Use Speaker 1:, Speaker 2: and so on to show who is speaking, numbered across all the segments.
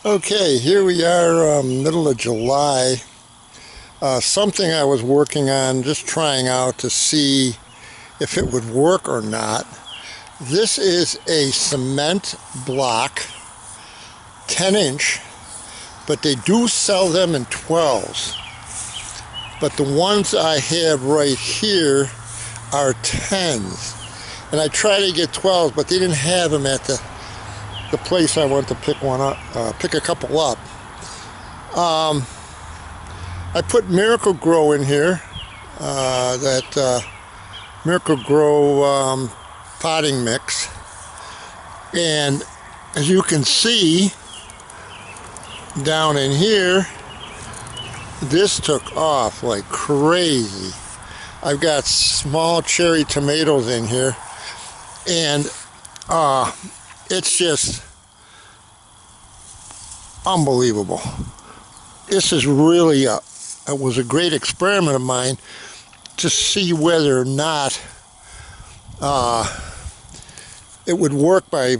Speaker 1: Okay, here we are, middle of July. Something I was working on, just trying out to see if it would work or not. This is a cement block, 10-inch, but they do sell them in 12s. But the ones I have right here are 10s. And I tried to get 12s, but they didn't have them at the place I went to pick one up, pick a couple up. I put Miracle-Gro in here, that Miracle-Gro potting mix, and as you can see down in here, this took off like crazy. I've got small cherry tomatoes in here, and it's just unbelievable. This is really it was a great experiment of mine to see whether or not it would work by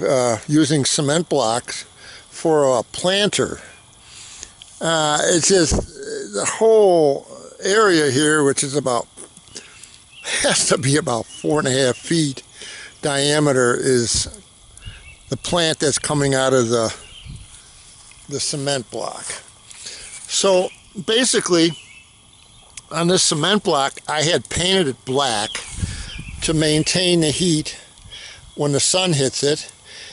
Speaker 1: using cement blocks for a planter. It's just the whole area here, which is has to be about 4.5 feet diameter, is the plant that's coming out of the cement block. So basically, on this cement block, I had painted it black to maintain the heat when the sun hits it.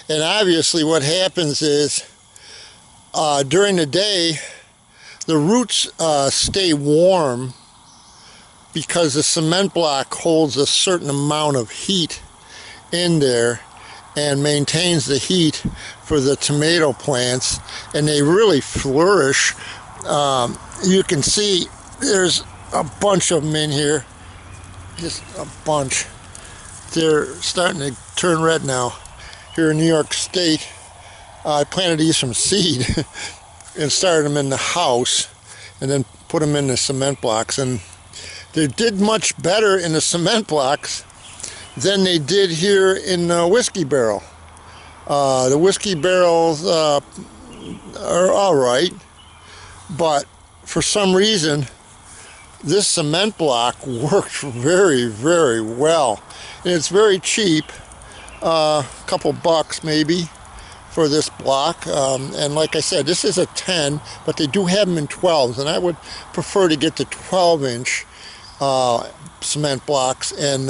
Speaker 1: And obviously what happens is during the day, the roots stay warm because the cement block holds a certain amount of heat in there and maintains the heat for the tomato plants, and they really flourish. You can see there's a bunch of them in here, just a bunch. They're starting to turn red now. Here in New York State, I planted these from seed and started them in the house and then put them in the cement blocks, and they did much better in the cement blocks than they did here in the whiskey barrel. The whiskey barrels are all right, but for some reason this cement block worked very, very well. And it's very cheap, a couple bucks maybe for this block. And like I said, this is a 10, but they do have them in 12s, and I would prefer to get the 12-inch cement blocks. And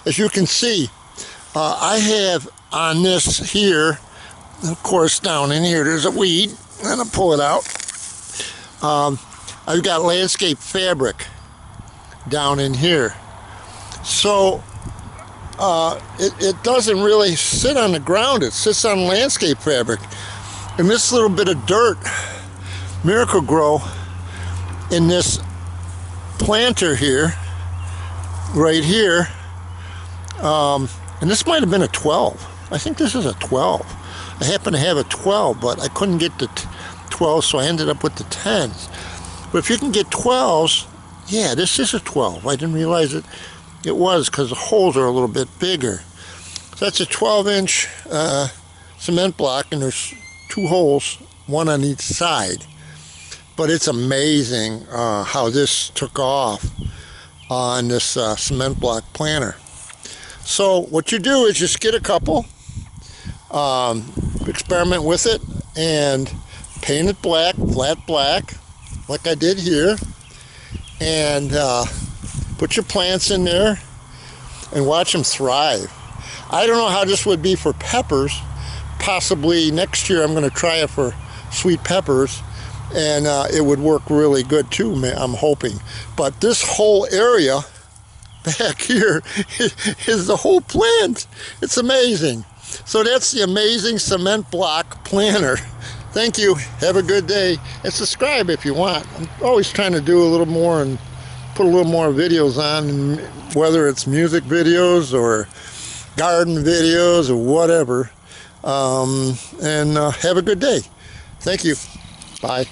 Speaker 1: as you can see, I have on this here, of course, down in here there's a weed. I'm gonna pull it out. I've got landscape fabric down in here, so it doesn't really sit on the ground, it sits on landscape fabric. And this little bit of dirt, Miracle-Gro, in this planter here, right here, and this might have been a 12. I think this is a 12. I happen to have a 12, but I couldn't get the 12, so I ended up with the 10s. But if you can get 12s, yeah, this is a 12. I didn't realize it was, because the holes are a little bit bigger. So that's a 12-inch cement block, and there's 2 holes, one on each side. But it's amazing how this took off on this cement block planter. So what you do is just get a couple, experiment with it, and paint it black, flat black, like I did here, and put your plants in there and watch them thrive. I don't know how this would be for peppers. Possibly next year I'm going to try it for sweet peppers, and it would work really good too, I'm hoping. But this whole area back here is the whole plant. It's amazing. So that's the amazing cement block planter. Thank you. Have a good day, and subscribe if you want. I'm always trying to do a little more and put a little more videos on, whether it's music videos or garden videos or whatever. And have a good day. Thank you. Bye.